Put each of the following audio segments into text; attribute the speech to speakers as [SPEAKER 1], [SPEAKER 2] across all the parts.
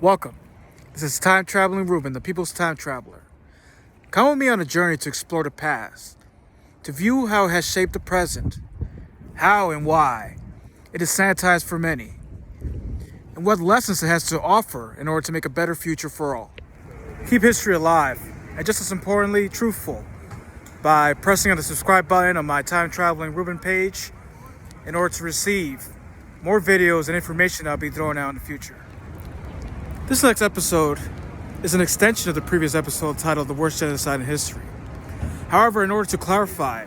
[SPEAKER 1] Welcome. This is Traveling Ruben, the people's time traveler. Come with me on a journey to explore the past, to view how it has shaped the present, how and why it is sanitized for many, and what lessons it has to offer in order to make a better future for all. Keep history alive, and just as importantly, truthful, by pressing on the subscribe button on my Time Traveling Ruben page in order to receive more videos and information I'll be throwing out in the future. This next episode is an extension of the previous episode titled The Worst Genocide in History. However, in order to clarify,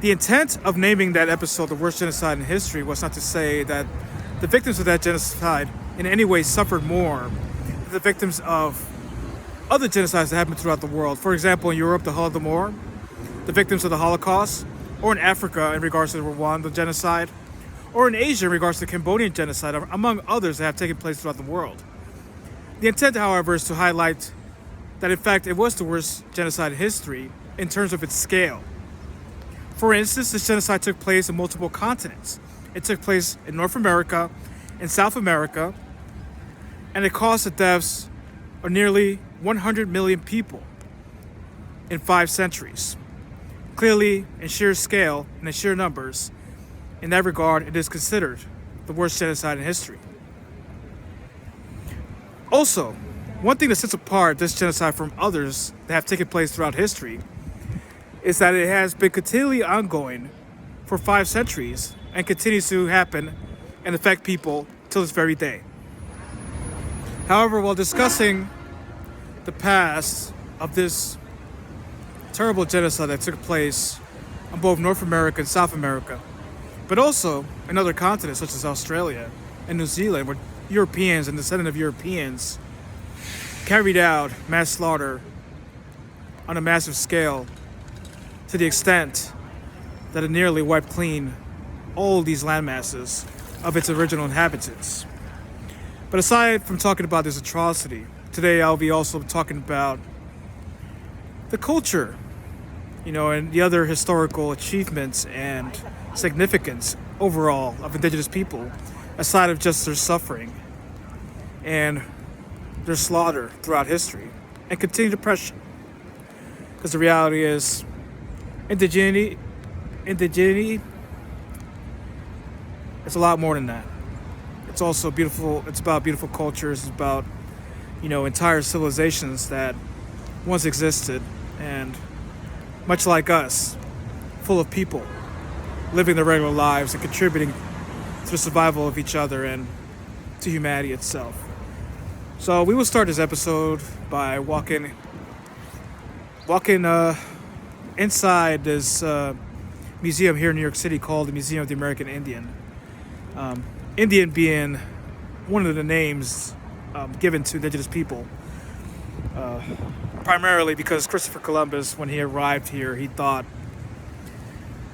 [SPEAKER 1] the intent of naming that episode The Worst Genocide in History was not to say that the victims of that genocide in any way suffered more than the victims of other genocides that happened throughout the world. For example, in Europe, the Holodomor, the victims of the Holocaust, or in Africa in regards to the Rwanda genocide, or in Asia in regards to the Cambodian genocide, among others that have taken place throughout the world. The intent, however, is to highlight that in fact it was the worst genocide in history in terms of its scale. For instance, this genocide took place in multiple continents. It took place in North America, in South America, and it caused the deaths of nearly 100 million people in 5 centuries. Clearly, in sheer scale and in sheer numbers, in that regard, it is considered the worst genocide in history. Also, one thing that sets apart this genocide from others that have taken place throughout history is that it has been continually ongoing for 5 centuries and continues to happen and affect people till this very day. However, while discussing the past of this terrible genocide that took place on both North America and South America, but also in other continents such as Australia and New Zealand, where Europeans and descendants of Europeans carried out mass slaughter on a massive scale to the extent that it nearly wiped clean all these land masses of its original inhabitants. But aside from talking about this atrocity, today I'll be also talking about the culture, and the other historical achievements and significance overall of indigenous people, aside of just their suffering and their slaughter throughout history and continued oppression. Because the reality is, indigeneity, it's a lot more than that. It's also beautiful. It's about beautiful cultures. It's about, entire civilizations that once existed and, much like us, full of people living their regular lives and contributing to the survival of each other and to humanity itself. So we will start this episode by walking inside this museum here in New York City called the Museum of the American Indian. Indian being one of the names given to indigenous people, primarily because Christopher Columbus, when he arrived here, he thought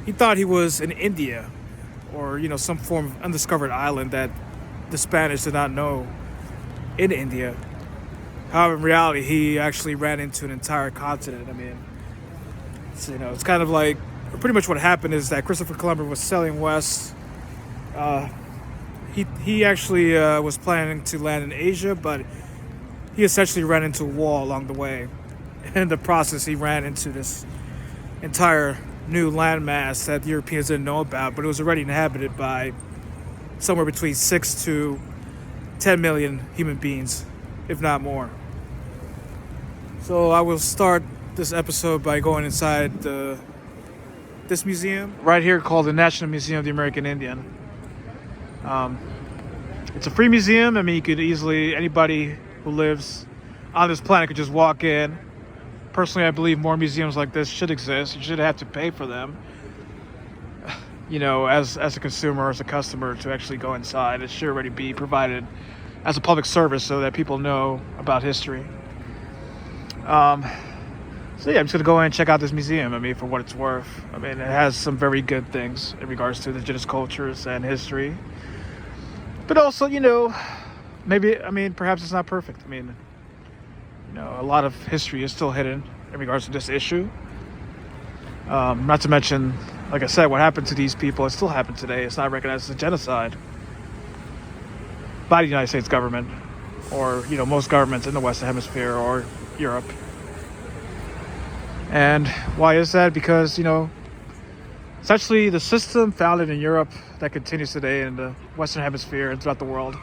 [SPEAKER 1] he was in India, or some form of undiscovered island that the Spanish did not know in India. However, in reality, he actually ran into an entire continent. It's kind of like, pretty much what happened is that Christopher Columbus was sailing west. He actually was planning to land in Asia, but he essentially ran into a wall along the way. And in the process, he ran into this entire new landmass that the Europeans didn't know about, but it was already inhabited by somewhere between 6 to 10 million human beings, if not more. So I will start this episode by going inside this museum right here called the National Museum of the American Indian. It's a free museum. You could easily, anybody who lives on this planet could just walk in. Personally, I believe more museums like this should exist. You should have to pay for them, as a consumer, as a customer, to actually go inside. It should already be provided as a public service so that people know about history. I'm just going to go in and check out this museum, for what it's worth. It has some very good things in regards to indigenous cultures and history. But also, perhaps it's not perfect. A lot of history is still hidden in regards to this issue. Not to mention, like I said, what happened to these people, it still happened today. It's not recognized as a genocide by the United States government. or most governments in the Western Hemisphere or Europe. And why is that? Because essentially the system founded in Europe that continues today in the Western Hemisphere and throughout the world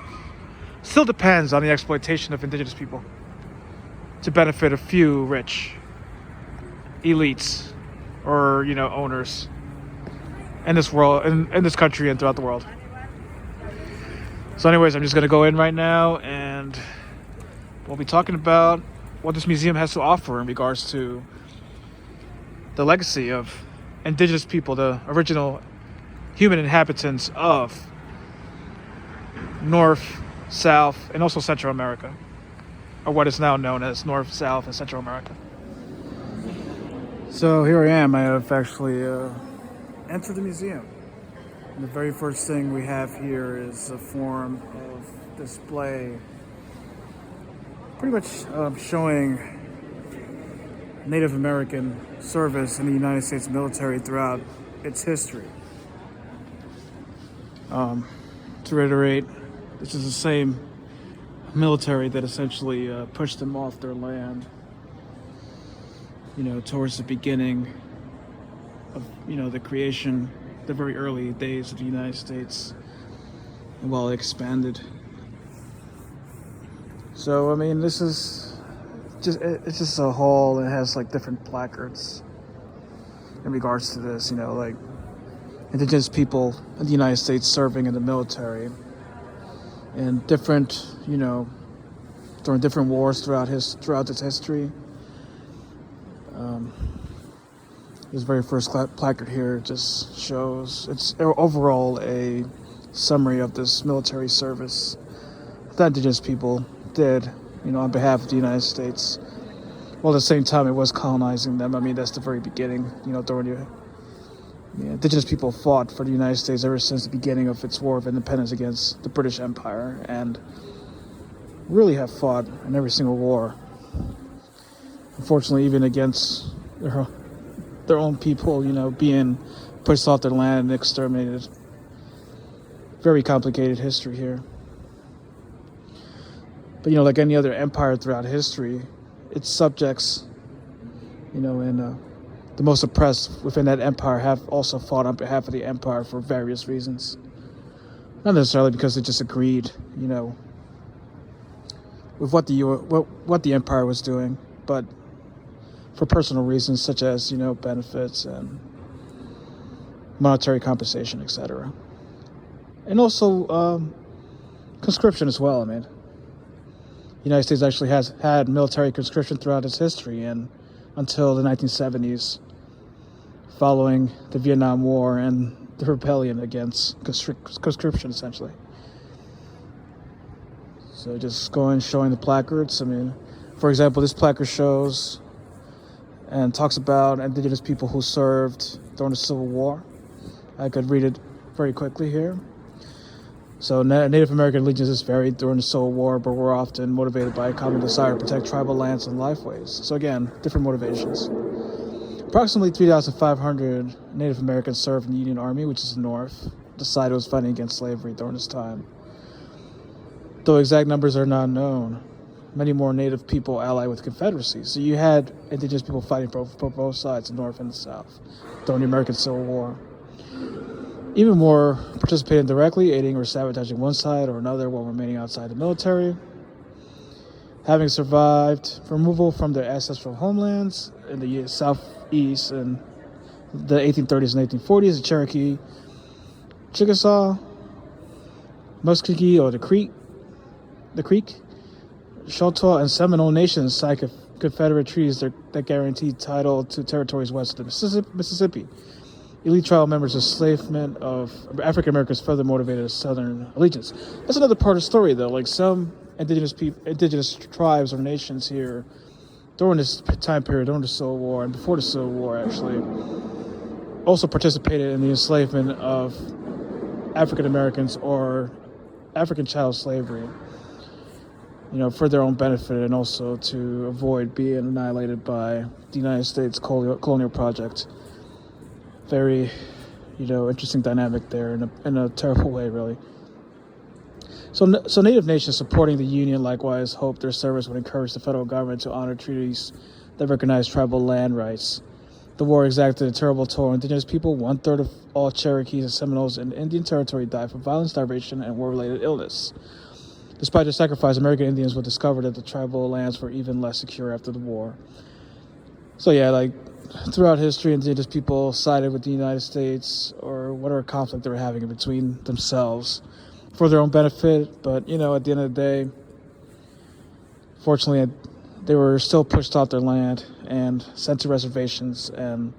[SPEAKER 1] still depends on the exploitation of indigenous people to benefit a few rich elites or owners in this world, in this country and throughout the world. So anyways, I'm just going to go in right now and we'll be talking about what this museum has to offer in regards to the legacy of indigenous people, the original human inhabitants of North, South, and also Central America, or what is now known as North, South, and Central America. So here I am. I have actually entered the museum. And the very first thing we have here is a form of display pretty much showing Native American service in the United States military throughout its history. To reiterate, this is the same military that essentially pushed them off their land, towards the beginning of, the creation, the very early days of the United States, and while it expanded. So, I mean, this is it's just a hall and it has like different placards in regards to this, like indigenous people in the United States serving in the military and different, during different wars throughout its history. This very first placard here just shows, it's overall a summary of this military service that indigenous people did, on behalf of the United States. While at the same time it was colonizing them. I mean, that's the very beginning, during the indigenous people fought for the United States ever since the beginning of its war of independence against the British Empire, and really have fought in every single war. Unfortunately, even against their own people, being pushed off their land and exterminated. Very complicated history here. But, like any other empire throughout history, its subjects, and the most oppressed within that empire have also fought on behalf of the empire for various reasons. Not necessarily because they just agreed, with what the empire was doing, but for personal reasons such as, benefits and monetary compensation, etc. And also conscription as well. I mean, the United States actually has had military conscription throughout its history, and until the 1970s, following the Vietnam War and the rebellion against conscription, essentially. So just showing the placards. I mean, for example, this placard shows and talks about indigenous people who served during the Civil War. I could read it very quickly here. So Native American allegiances varied during the Civil War, but were often motivated by a common desire to protect tribal lands and lifeways. So again, different motivations. Approximately 3,500 Native Americans served in the Union Army, which is the North. The side was fighting against slavery during this time. Though exact numbers are not known, many more Native people allied with the Confederacy. So you had indigenous people fighting for both sides, the North and the South, during the American Civil War. Even more participated directly, aiding or sabotaging one side or another while remaining outside the military. Having survived removal from their ancestral homelands in the Southeast in the 1830s and 1840s, the Cherokee, Chickasaw, Muskogee or the Creek, Choctaw, and Seminole nations signed Confederate treaties that guaranteed title to territories west of the Mississippi. Elite tribal members' enslavement of African Americans further motivated Southern allegiance. That's another part of the story, though. Like some indigenous tribes or nations here during this time period, during the Civil War and before the Civil War, actually, also participated in the enslavement of African Americans or African child slavery, for their own benefit and also to avoid being annihilated by the United States colonial project. Very, interesting dynamic there in a terrible way, really. So Native nations supporting the Union likewise hoped their service would encourage the federal government to honor treaties that recognize tribal land rights. The war exacted a terrible toll on indigenous people. 1/3 of all Cherokees and Seminoles in Indian Territory died from violence, starvation, and war-related illness. Despite their sacrifice, American Indians would discover that the tribal lands were even less secure after the war. So yeah, like throughout history, indigenous people sided with the United States or whatever conflict they were having in between themselves for their own benefit. But, you know, at the end of the day, fortunately, they were still pushed off their land and sent to reservations, and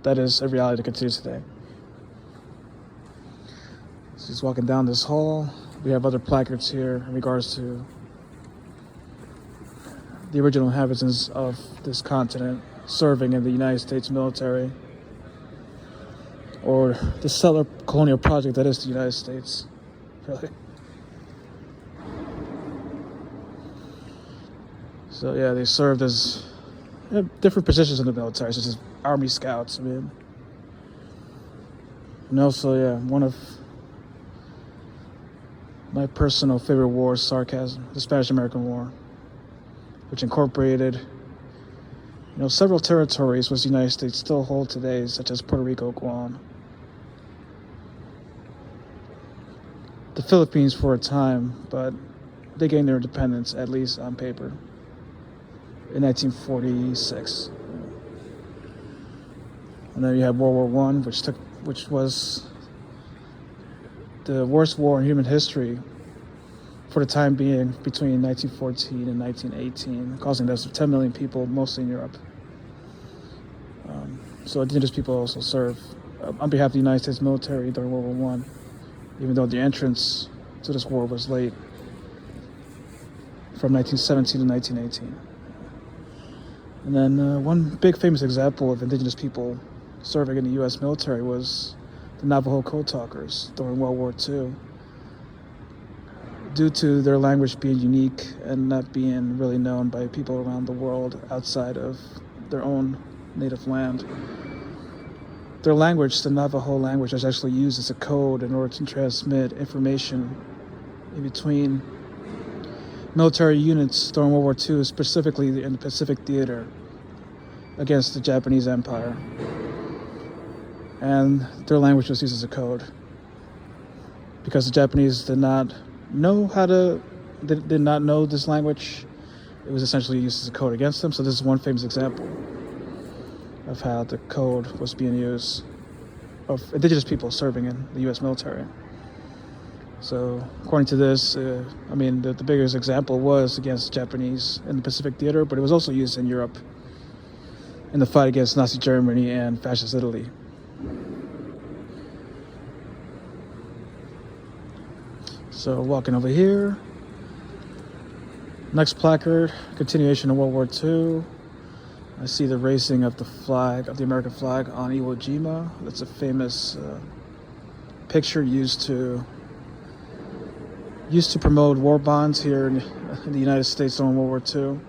[SPEAKER 1] that is a reality that continues today. So just walking down this hall, we have other placards here in regards to the original inhabitants of this continent serving in the United States military, or the settler colonial project that is the United States, really. So yeah, they served as different positions in the military, such as Army Scouts. I mean, and also, yeah, one of my personal favorite wars, sarcasm, the Spanish-American War, which incorporated, several territories which the United States still hold today, such as Puerto Rico, Guam, the Philippines for a time, but they gained their independence, at least on paper, in 1946. And then you have World War I, which was the worst war in human history for the time being, between 1914 and 1918, causing deaths of 10 million people, mostly in Europe. So indigenous people also serve on behalf of the United States military during World War I, even though the entrance to this war was late, from 1917 to 1918. And then one big famous example of indigenous people serving in the U.S. military was the Navajo Code Talkers during World War II. Due to their language being unique and not being really known by people around the world outside of their own native land, their language, the Navajo language, was actually used as a code in order to transmit information in between military units during World War II, specifically in the Pacific Theater against the Japanese Empire. And their language was used as a code because the Japanese did not know this language. It was essentially used as a code against them. So this is one famous example of how the code was being used of indigenous people serving in the U.S. military. So according to this, the biggest example was against the Japanese in the Pacific Theater, but it was also used in Europe in the fight against Nazi Germany and Fascist Italy. So walking over here, next placard, continuation of World War II. I see the raising of the flag, of the American flag, on Iwo Jima. That's a famous picture used to promote war bonds here in the United States during World War II.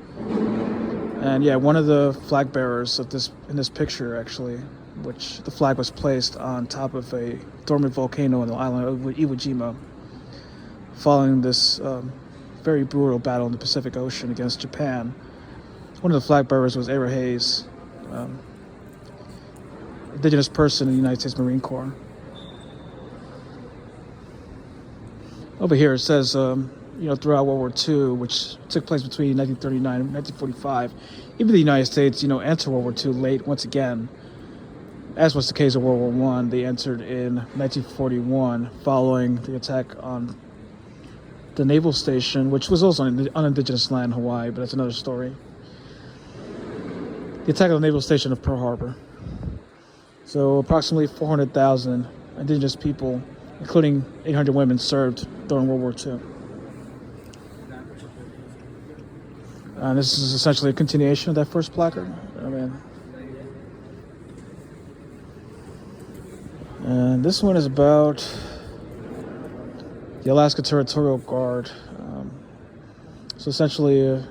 [SPEAKER 1] And yeah, one of the flag bearers of in this picture, actually, which the flag was placed on top of a dormant volcano on the island of Iwo Jima, following this very brutal battle in the Pacific Ocean against Japan. One of the flag bearers was Ira Hayes, indigenous person in the United States Marine Corps. Over here it says, throughout World War II, which took place between 1939 and 1945, even the United States, entered World War II late once again. As was the case of World War I, they entered in 1941 following the attack on the naval station, which was also on indigenous land, Hawaii, but that's another story. The attack on the naval station of Pearl Harbor. So approximately 400,000 indigenous people, including 800 women, served during World War II. And this is essentially a continuation of that first placard. And this one is about the Alaska Territorial Guard. So essentially,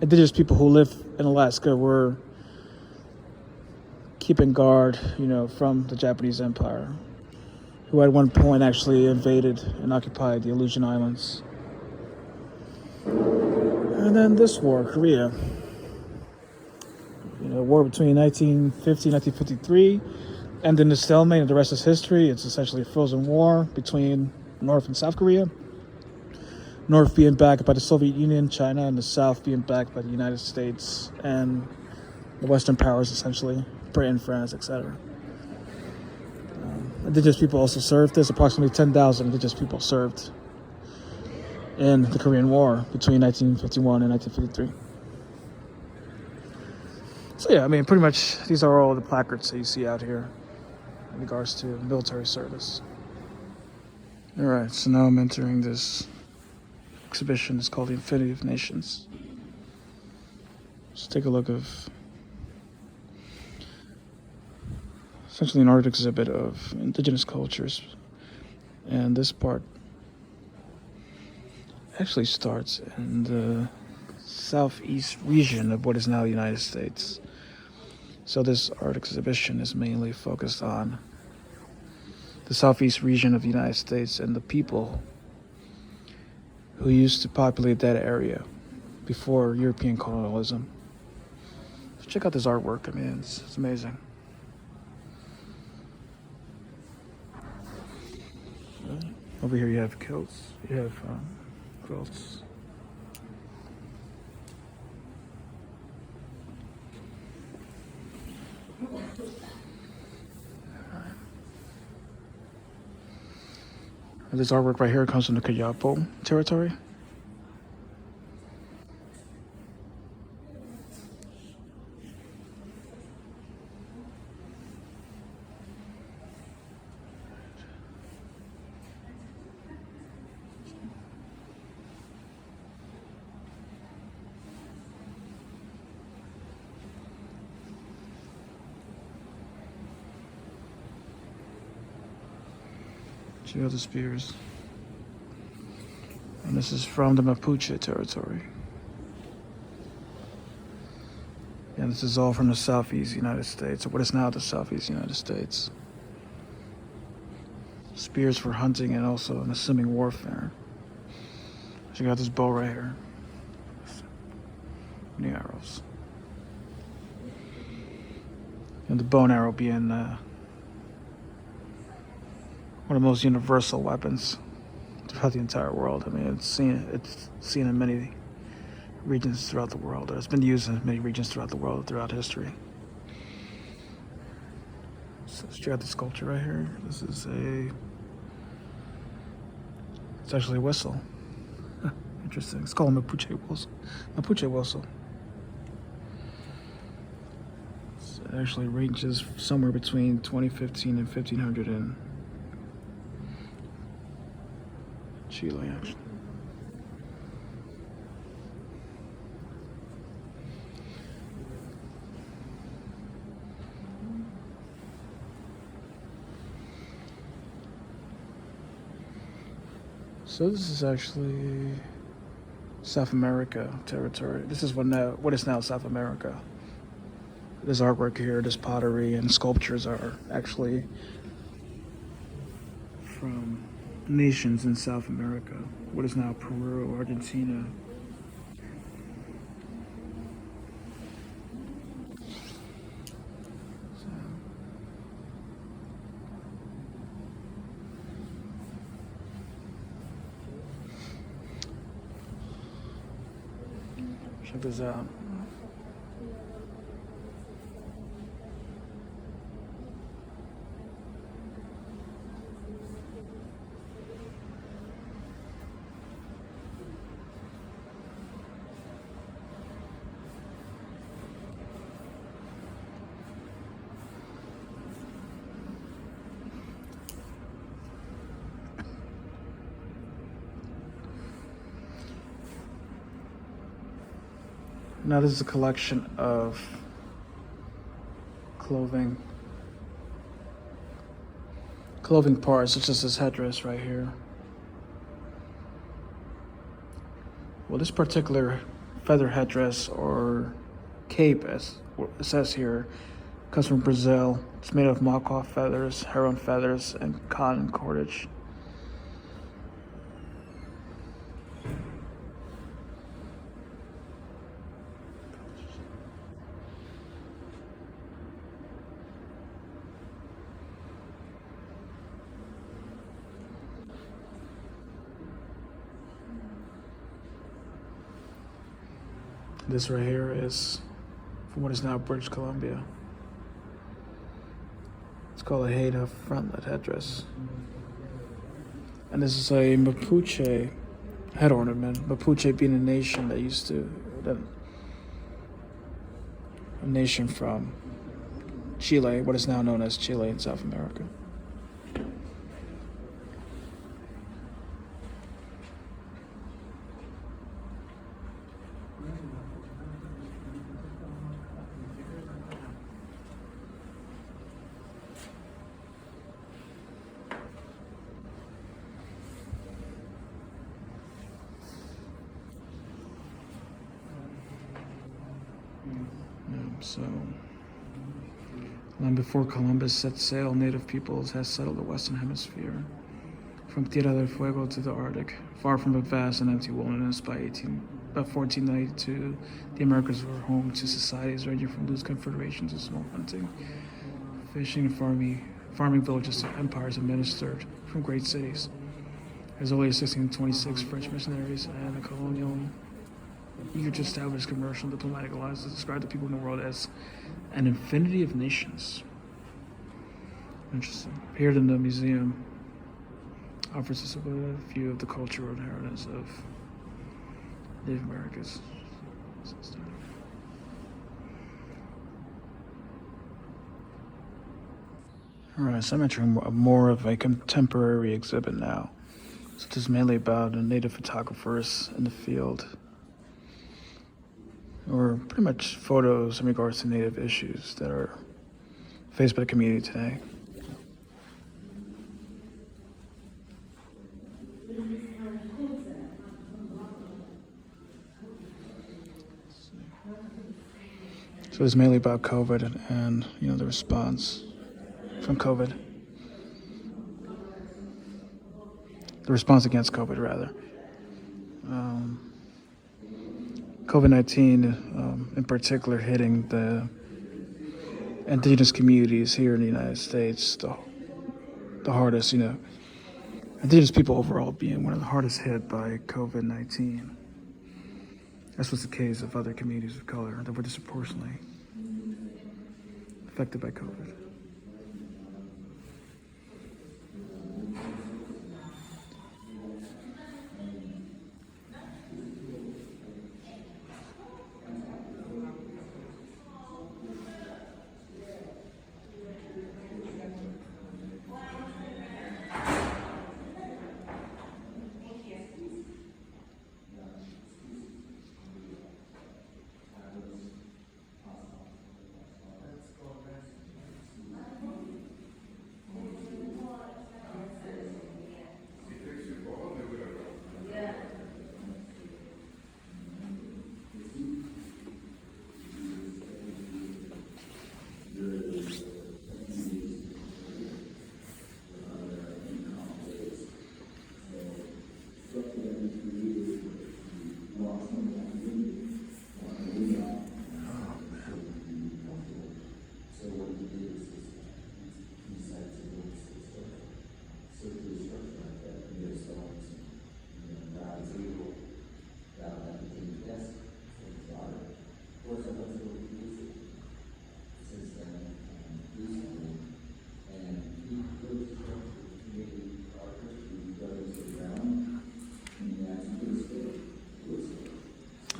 [SPEAKER 1] indigenous people who live in Alaska were keeping guard, from the Japanese Empire. who at one point actually invaded and occupied the Aleutian Islands. And then this war, Korea. War between 1950 and 1953, ended in a stalemate, and the rest is history. It's essentially a frozen war between North and South Korea. North being backed by the Soviet Union, China, and the South being backed by the United States and the Western powers, essentially, Britain, France, etc. Indigenous people also served this. Approximately 10,000 indigenous people served in the Korean War between 1951 and 1953. So yeah, I mean, pretty much these are all the placards that you see out here in regards to military service. All right, so now I'm entering this exhibition. It's called The Infinity of Nations. Let's take a look of essentially an art exhibit of indigenous cultures. And this part actually starts in the southeast region of what is now the United States. So this art exhibition is mainly focused on the southeast region of the United States and the people who used to populate that area before European colonialism. So check out this artwork. I mean, it's amazing. Over here you have kilts. You have quilts. This artwork right here comes from the Kayapo territory. Two other spears. And this is from the Mapuche territory. And this is all from the southeast United States, or what is now the southeast United States. Spears for hunting and also an assuming warfare. So you got this bow right here. Many arrows. And the bow and arrow being one of the most universal weapons throughout the entire world. I mean, it's seen in many regions throughout the world. It's been used in many regions throughout the world, throughout history. So check out the sculpture right here. This is it's actually a whistle. Interesting. It's called Mapuche whistle. Mapuche whistle. So it actually ranges somewhere between 2015 and 1500 in Chile, actually. So this is actually South America territory. This is what is now South America. This artwork here, this pottery and sculptures are actually from nations in South America, what is now Peru, Argentina. Check this out. Now this is a collection of clothing parts, such as this headdress right here. Well, this particular feather headdress or cape, as it says here, Comes from Brazil. It's made of macaw feathers, heron feathers, and cotton cordage. This right here is from what is now British Columbia. It's called a Haida frontlet headdress. And this is a Mapuche head ornament. Mapuche being a nation that used to, a nation from Chile, what is now known as Chile in South America. So, long before Columbus set sail, native peoples had settled the Western Hemisphere, from Tierra del Fuego to the Arctic. Far from the vast and empty wilderness, by 1492, the Americas were home to societies ranging from loose confederations to small hunting, fishing, and farming villages to empires administered from great cities. As early as 1626, French missionaries and the colonial eager to establish commercial and diplomatic alliances described the people in the world as an infinity of nations. Interesting. Here in the museum offers us a view of the cultural inheritance of Native Americans. All right, so I'm entering more of a contemporary exhibit now. So this is mainly about native photographers in the field, or pretty much photos in regards to native issues that are faced by the community today. So it's mainly about COVID and the response from COVID. The response against COVID, rather. COVID-19, in particular, hitting the indigenous communities here in the United States the hardest. Indigenous people overall being one of the hardest hit by COVID-19. That's what's the case of other communities of color that were disproportionately affected by COVID.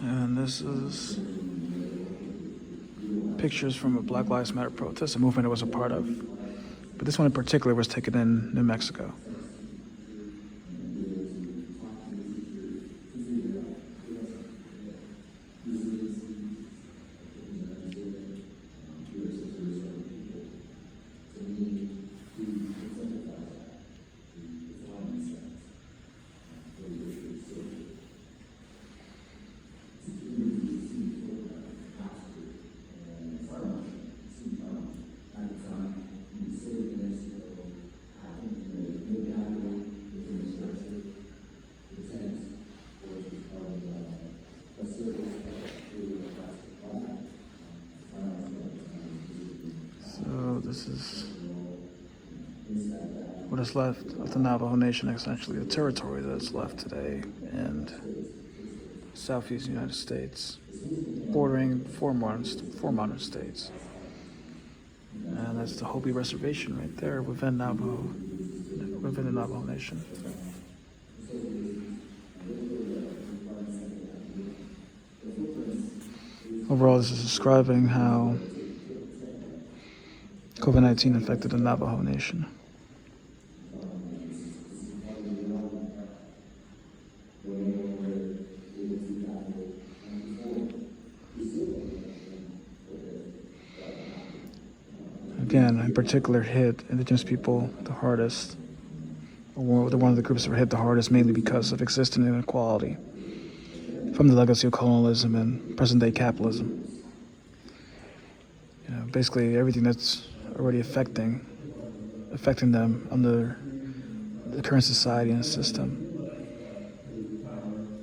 [SPEAKER 1] And this is pictures from a Black Lives Matter protest, a movement I was a part of. But this one in particular was taken in New Mexico. is what is left of the Navajo Nation, essentially the territory that's left today in southeast United States, bordering four modern states. And that's the Hopi Reservation right there within the Navajo Nation. Overall, this is describing how COVID-19 affected the Navajo Nation. Again, in particular, hit indigenous people the hardest, or one of the groups that were hit the hardest, mainly because of existing inequality from the legacy of colonialism and present-day capitalism. Basically everything that's already affecting them under the current society and system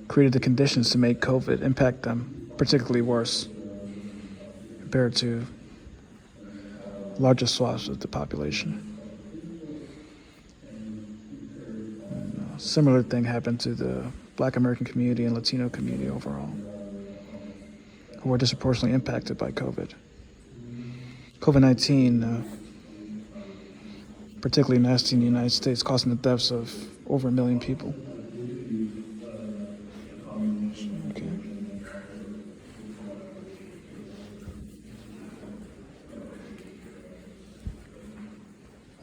[SPEAKER 1] created the conditions to make COVID impact them particularly worse compared to larger swaths of the population. A similar thing happened to the Black American community and Latino community overall, who were disproportionately impacted by COVID. COVID-19, particularly nasty in the United States, causing the deaths of over 1 million people. Okay.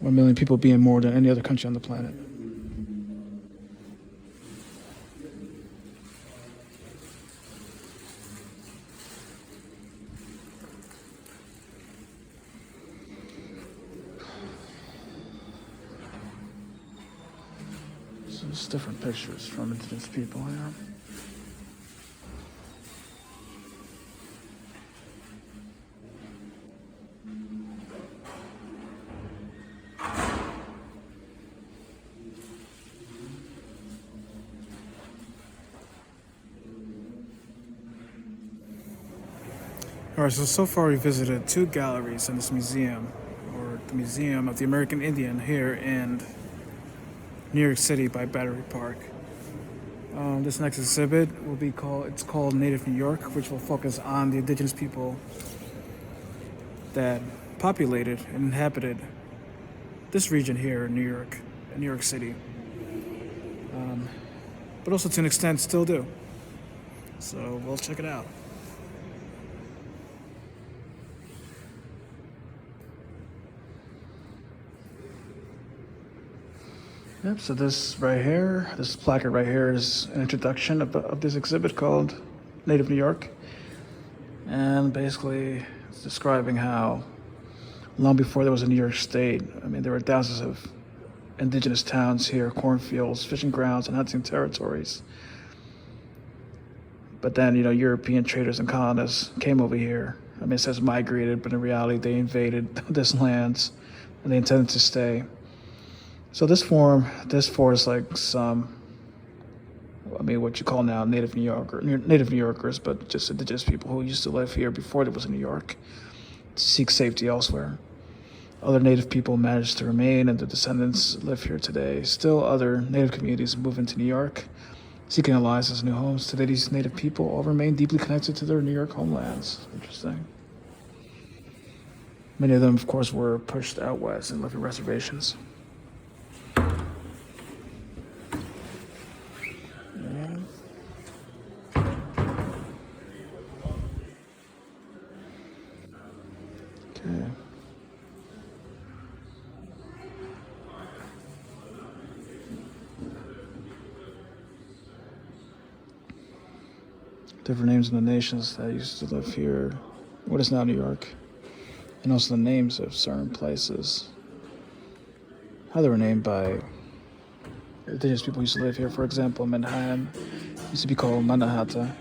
[SPEAKER 1] 1 million people being more than any other country on the planet. So there's different pictures from indigenous people here. All right, so far we visited 2 galleries in this museum, or the Museum of the American Indian here in New York City by Battery Park. This next exhibit it's called Native New York, which will focus on the indigenous people that populated and inhabited this region here in New York City. But also to an extent still do. So we'll check it out. Yep, so this placard right here is an introduction of this exhibit called Native New York. And basically it's describing how long before there was a New York State, there were thousands of indigenous towns here, cornfields, fishing grounds, and hunting territories. But then, European traders and colonists came over here. It says migrated, but in reality they invaded this lands and they intended to stay. So this forest like some, what you call now Native New Yorkers, but just indigenous people who used to live here before there was a New York, seek safety elsewhere. Other Native people managed to remain, and their descendants live here today. Still, other Native communities move into New York, seeking allies as new homes. Today, these Native people all remain deeply connected to their New York homelands. Interesting. Many of them, of course, were pushed out west and lived in reservations. Different names of the nations that used to live here, what is now New York, and also the names of certain places, how they were named by indigenous people who used to live here. For example, Manhattan used to be called Manhattan,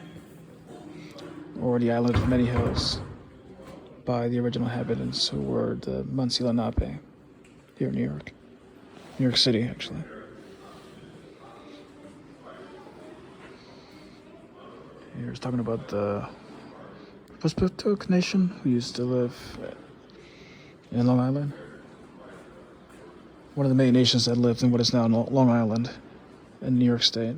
[SPEAKER 1] or the island of many hills, by the original inhabitants who were the Munsi Lenape here in New York City, actually. Here's talking about the Puspatuk Nation who used to live in Long Island. one of the main nations that lived in what is now Long Island in New York State.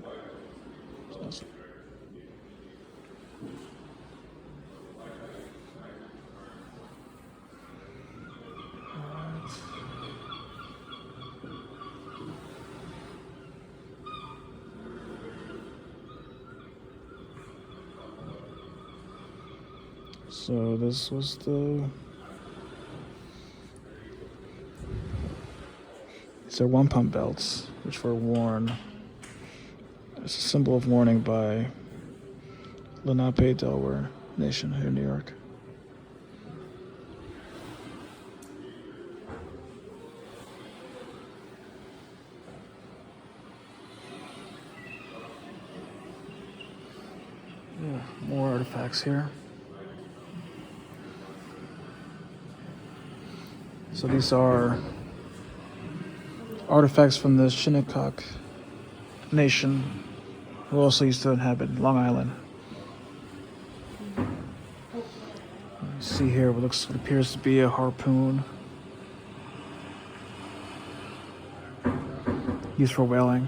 [SPEAKER 1] So this was these are wampum belts, which were worn as a symbol of mourning by Lenape, Delaware Nation here in New York. Yeah, more artifacts here. So these are artifacts from the Shinnecock Nation, who also used to inhabit Long Island. You see here what appears to be a harpoon used for whaling.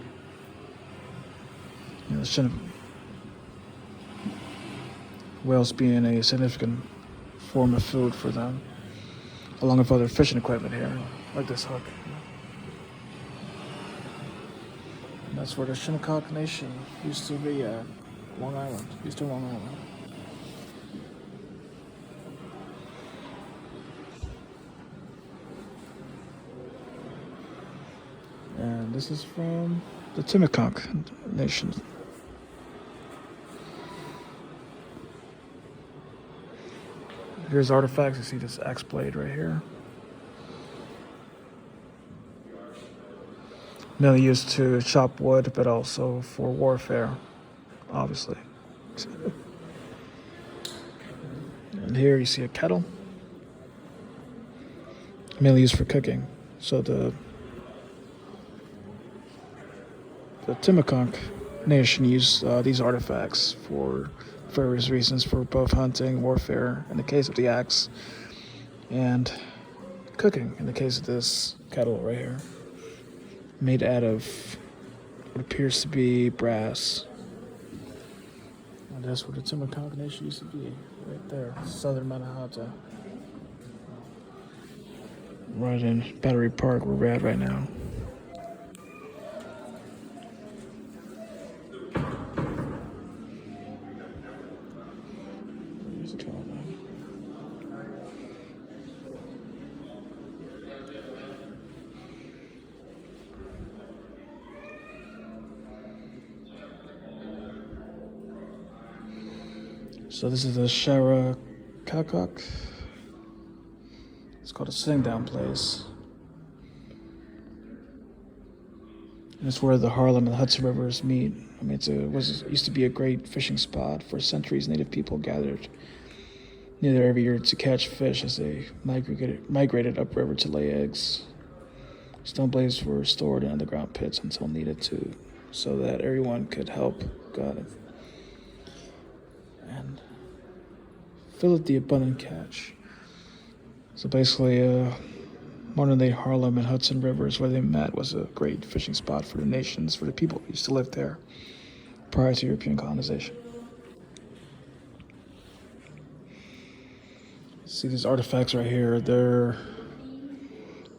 [SPEAKER 1] Whales being a significant form of food for them, along with other fishing equipment here, like this hook. And that's where the Shinnecock Nation used to be at, Long Island, Eastern Long Island. And this is from the Timucunk Nation. Here's artifacts. You see this axe blade right here. Mainly used to chop wood, but also for warfare, obviously. And here you see a kettle, mainly used for cooking. So the Timucunk Nation used these artifacts for various reasons, for both hunting, warfare, in the case of the axe, and cooking, in the case of this kettle right here, made out of what appears to be brass. And that's where the Timucunk Nation used to be, right there, southern Manhattan. Right in Battery Park, where we're at right now. So this is the Shara Kakak. It's called a sitting down place. And it's where the Harlem and the Hudson Rivers meet. I mean, it used to be a great fishing spot. For centuries, native people gathered near there every year to catch fish as they migrated upriver to lay eggs. Stone blades were stored in underground pits until needed to, so that everyone could help God and fill up the abundant catch. So basically, modern day Harlem and Hudson Rivers, where they met, was a great fishing spot for the nations, for the people who used to live there prior to European colonization. See these artifacts right here. They're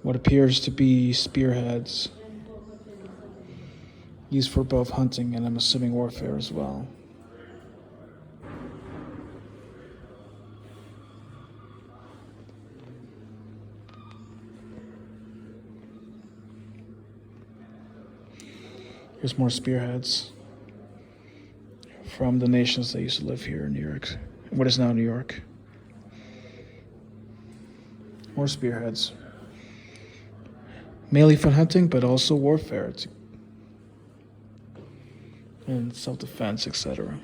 [SPEAKER 1] what appears to be spearheads used for both hunting and, I'm assuming, warfare as well. Here's more spearheads from the nations that used to live here in New York, what is now New York. More spearheads. Mainly for hunting, but also warfare and self-defense, etc.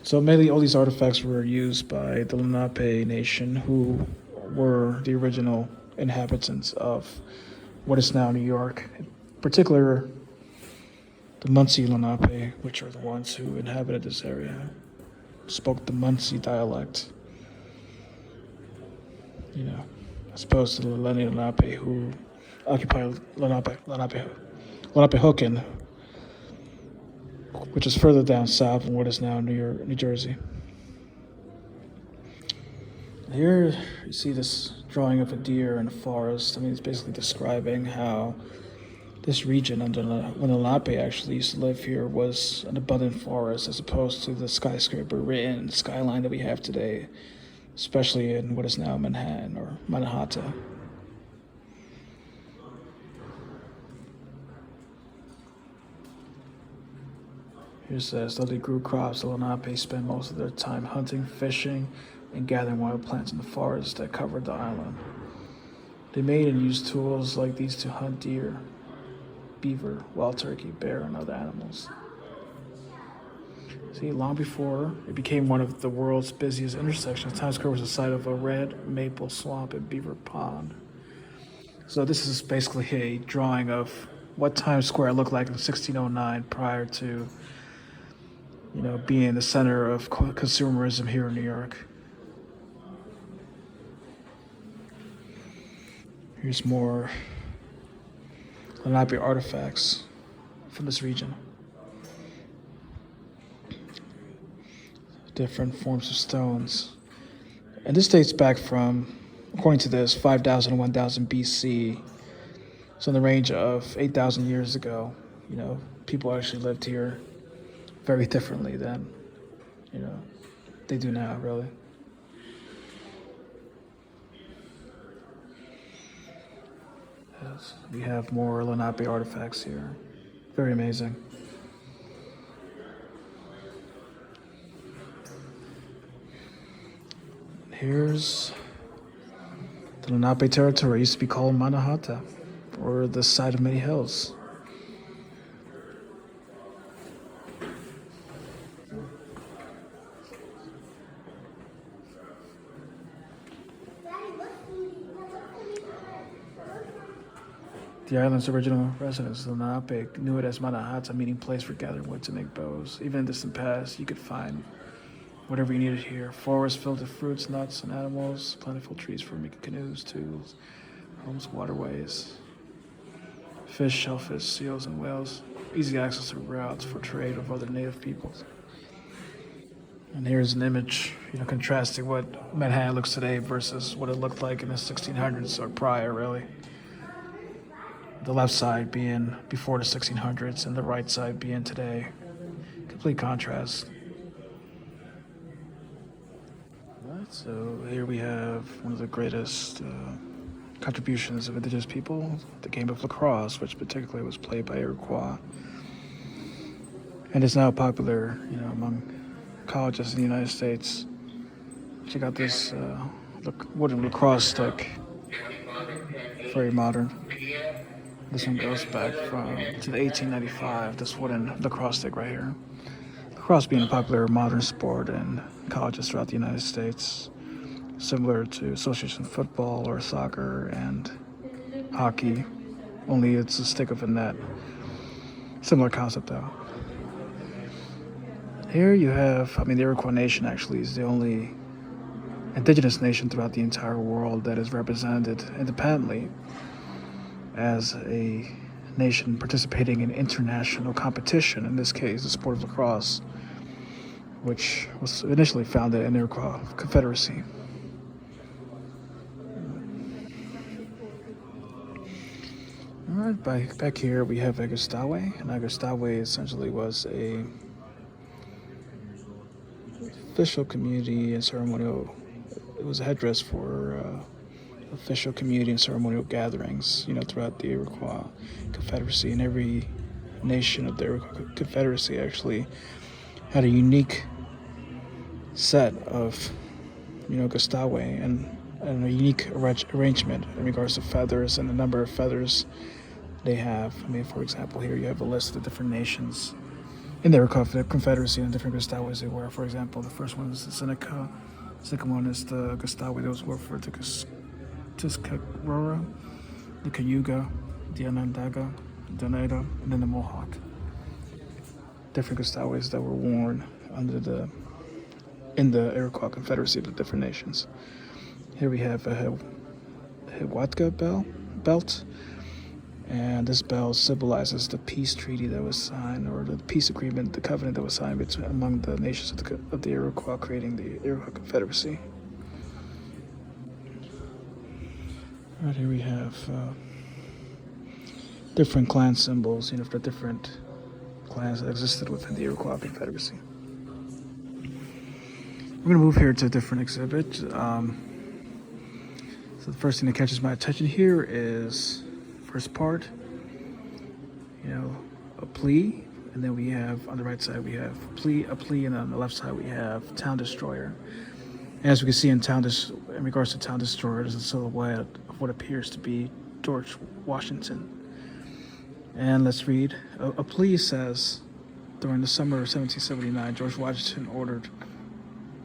[SPEAKER 1] So mainly all these artifacts were used by the Lenape Nation, who were the original inhabitants of what is now New York, in particular the Muncie Lenape, which are the ones who inhabited this area, spoke the Muncie dialect. you know, as opposed to the Lenni Lenape who occupied Lenapehoking, which is further down south in what is now New Jersey. Here you see this drawing of a deer in a forest. I mean, it's basically describing how this region when the Lenape actually used to live here was an abundant forest as opposed to the skyscraper ridden skyline that we have today, especially in what is now Manhattan or Manhattan. Here says, though they grew crops, the Lenape spent most of their time hunting, fishing, and gathering wild plants in the forests that covered the island. They made and used tools like these to hunt deer, beaver, wild turkey, bear, and other animals. See, long before it became one of the world's busiest intersections, Times Square was the site of a red maple swamp and beaver pond. So this is basically a drawing of what Times Square looked like in 1609 prior to, being the center of consumerism here in New York. Here's more Lenape artifacts from this region. Different forms of stones. And this dates back from, according to this, 5,000 to 1,000 BC. So in the range of 8,000 years ago, people actually lived here very differently than, they do now, really. Yes, we have more Lenape artifacts here. Very amazing. Here's the Lenape territory. It used to be called Manhattan, or the site of many hills. The island's original residents, the Lenape, knew it as Manhattan, meaning place for gathering wood to make bows. Even in distant past, you could find whatever you needed here. Forests filled with fruits, nuts, and animals, plentiful trees for making canoes, tools, homes, waterways, fish, shellfish, seals, and whales. Easy access to routes for trade with other native peoples. And here's an image, contrasting what Manhattan looks today versus what it looked like in the 1600s or prior, really. The left side being before the 1600s and the right side being today. Complete contrast. So here we have one of the greatest contributions of indigenous people, the game of lacrosse, which particularly was played by Iroquois, and is now popular, among colleges in the United States. Check out this wooden lacrosse stick, very modern. This one goes back to the 1895. This wooden lacrosse stick right here. Lacrosse being a popular modern sport in colleges throughout the United States, similar to association football or soccer and hockey, only it's a stick of a net. Similar concept though. Here you have, the Iroquois Nation actually is the only indigenous nation throughout the entire world that is represented independently as a nation participating in international competition, in this case the sport of lacrosse, which was initially founded in the Iroquois Confederacy. All right, back here we have Agustaway, and Agustaway essentially was a official community and ceremonial. It was a headdress for official community and ceremonial gatherings, throughout the Iroquois Confederacy, and every nation of the Iroquois Confederacy actually had a unique set of, Agustaway and a unique arrangement in regards to feathers and the number of feathers they have. For example, here you have a list of the different nations in the Iroquois Confederacy and the different Agustaways they were. For example, the first one is the Seneca. The second one is the Agustaway. Those were for the Tuscarora, the Cayuga, the Onondaga, the Oneida, and then the Mohawk. Different Agustaways that were worn in the Iroquois Confederacy of the different nations. Here we have a Hiwatka belt, and this bell symbolizes the peace treaty that was signed, or the peace agreement, the covenant that was signed among the nations of the Iroquois, creating the Iroquois Confederacy. Right here we have different clan symbols, for different clans that existed within the Iroquois Confederacy. We're going to move here to a different exhibit. So the first thing that catches my attention here is first part, a plea, and then we have on the right side we have a plea, and on the left side we have Town Destroyer. As we can see in regards to Town Destroyer, there's a silhouette of what appears to be George Washington. And let's read. A plea says, during the summer of 1779, George Washington ordered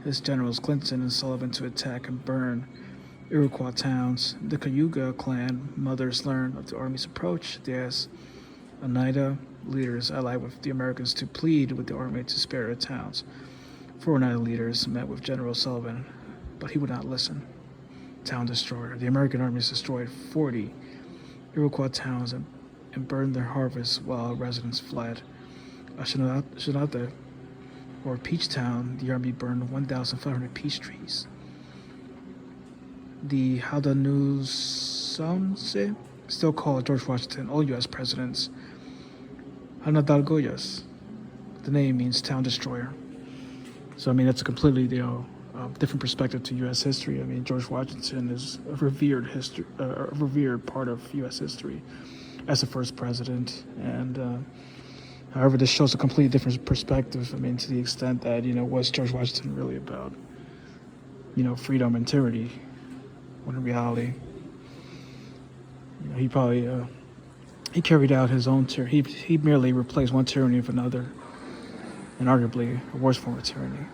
[SPEAKER 1] his generals Clinton and Sullivan to attack and burn Iroquois towns. The Cayuga clan mothers learned of the army's approach. They asked Oneida leaders allied with the Americans to plead with the army to spare the towns. 4 Oneida leaders met with General Sullivan, but he would not listen. Town Destroyer. The American armies destroyed 40 Iroquois towns and burned their harvests while residents fled. Shinata, or Peach Town, the army burned 1,500 peach trees. The Haudenosaunee still called George Washington all U.S. presidents Hanadalgoyas. The name means Town Destroyer. So, that's a completely, different perspective to U.S. history. George Washington is a revered part of U.S. history as the first president. And, however, this shows a completely different perspective. To the extent that, was George Washington really about, freedom and tyranny? When in reality, he probably, he carried out his own tyranny. He merely replaced one tyranny with another, and arguably a worse form of tyranny.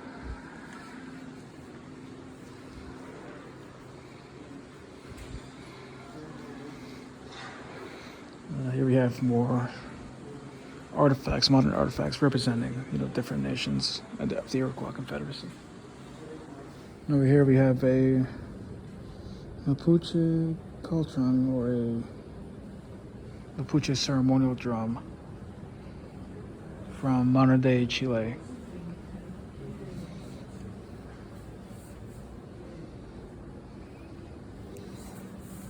[SPEAKER 1] Here we have more artifacts, modern artifacts representing, different nations of the Iroquois Confederacy. Over here we have a Mapuche cauldron, or a Mapuche ceremonial drum from modern-day Chile.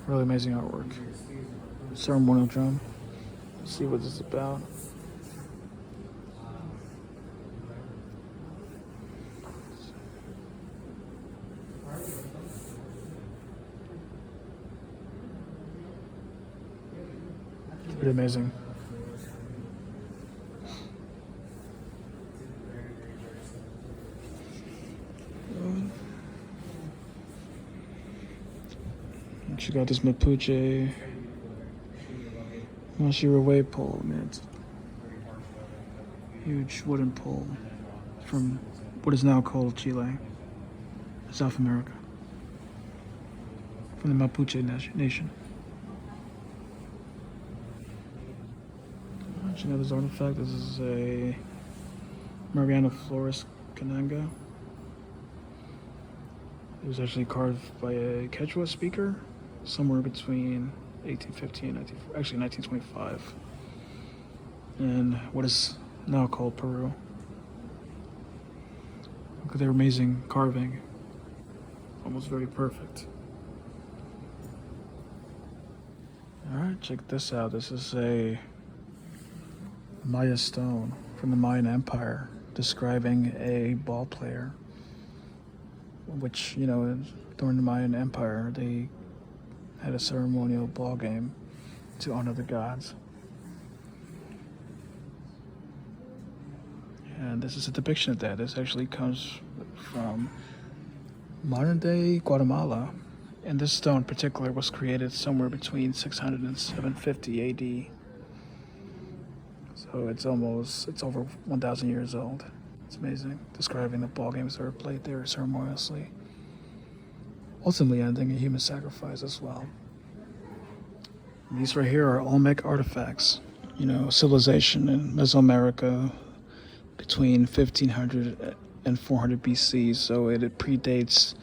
[SPEAKER 1] Really amazing artwork. Ceremonial drum. Let's see what this is about. Pretty amazing. She got this Mapuche Mashira wave pole. It's a huge wooden pole from what is now called Chile, South America, from the Mapuche nation. Another artifact. This is a Mariano Flores Cananga. It was actually carved by a Quechua speaker somewhere between 1850 and 1925 in what is now called Peru. Look at their amazing carving. Almost very perfect. Alright, check this out. This is a Maya stone from the Mayan Empire describing a ball player, which, during the Mayan Empire, they had a ceremonial ball game to honor the gods. And this is a depiction of that. This actually comes from modern-day Guatemala. And this stone in particular was created somewhere between 600 and 750 AD. So it's over 1,000 years old. It's amazing, describing the ball games that were played there ceremoniously, ultimately ending in human sacrifice as well. And these right here are Olmec artifacts, civilization in Mesoamerica between 1500 and 400 BC. So it predates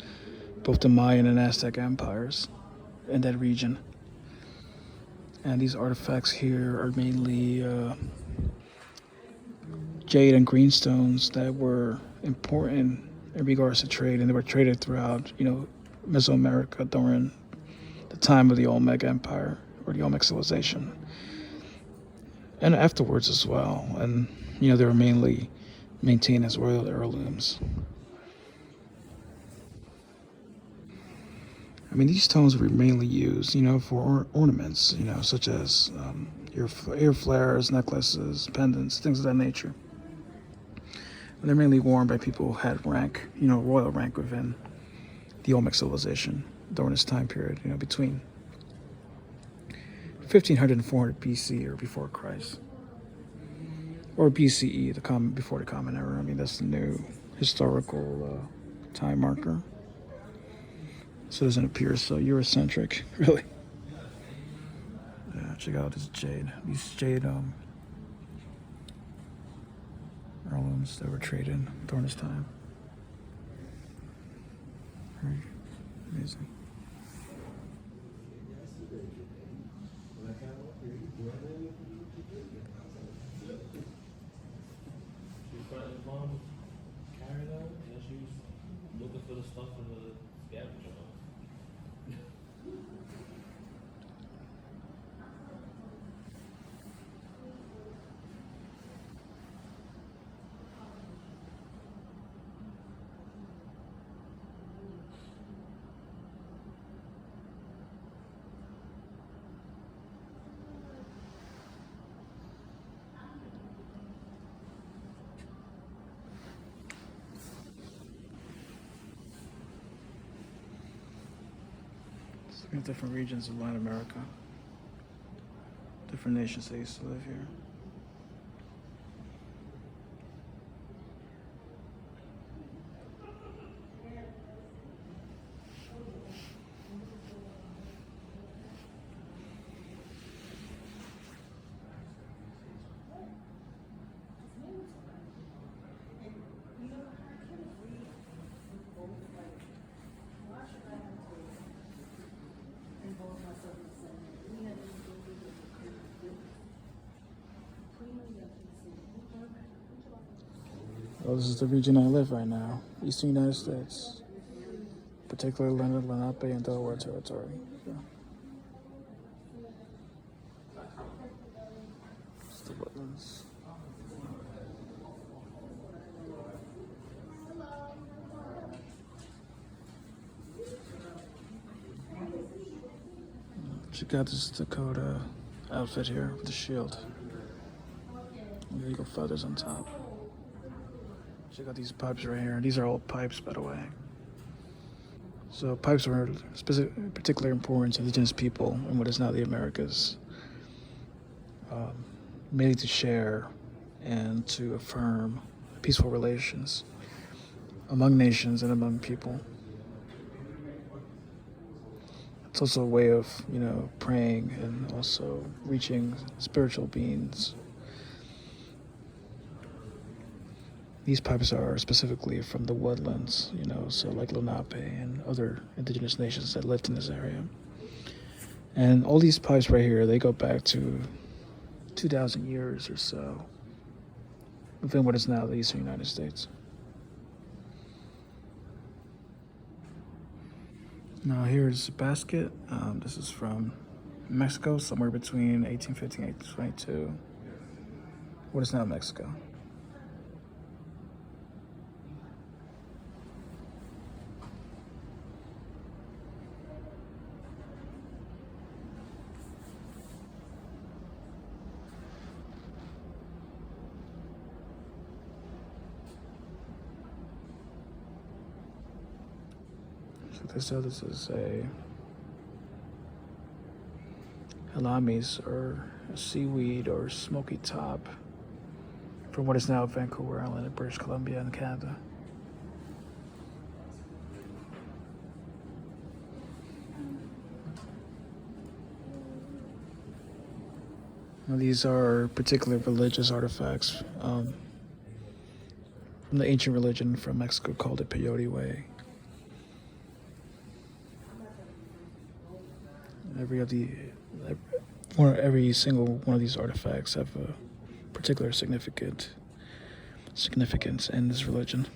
[SPEAKER 1] both the Mayan and Aztec empires in that region. And these artifacts here are mainly jade and greenstones that were important in regards to trade, and they were traded throughout, Mesoamerica during the time of the Olmec Empire or the Olmec civilization, and afterwards as well. And they were mainly maintained as royal heirlooms. I mean, these stones were mainly used, for ornaments, such as ear flares, necklaces, pendants, things of that nature. And they're mainly worn by people who had rank, royal rank within the Olmec civilization during this time period, between 1500 and 400 BC or before Christ, or BCE, before the Common Era. I mean, that's the new historical time marker. So it doesn't appear so Eurocentric, really. Yeah, check out this jade. These jade heirlooms that were traded during this time. Very amazing.
[SPEAKER 2] Looking for the stuff in the scavenger hunt.
[SPEAKER 1] In different regions of Latin America, different nations that used to live here. Well, this is the region I live right now, Eastern United States, particularly Lenape and Delaware Territory. So, it's the wetlands. Check out this Dakota outfit here with the shield. And the eagle feathers on top. Check out these pipes right here. These are old pipes, by the way. So pipes were particularly important to indigenous people in what is now the Americas, mainly to share and to affirm peaceful relations among nations and among people. It's also a way of, praying and also reaching spiritual beings. These pipes are specifically from the woodlands, so like Lenape and other indigenous nations that lived in this area. And all these pipes right here, they go back to 2,000 years or so within what is now the Eastern United States. Now here's a basket. This is from Mexico, somewhere between 1815 and 1822. What is now Mexico? So this is a halamis, or a seaweed, or smoky top from what is now Vancouver Island in British Columbia in Canada. Now, these are particular religious artifacts from the ancient religion from Mexico called the Peyote Way.
[SPEAKER 3] every single one of these artifacts have a particular significance in this religion.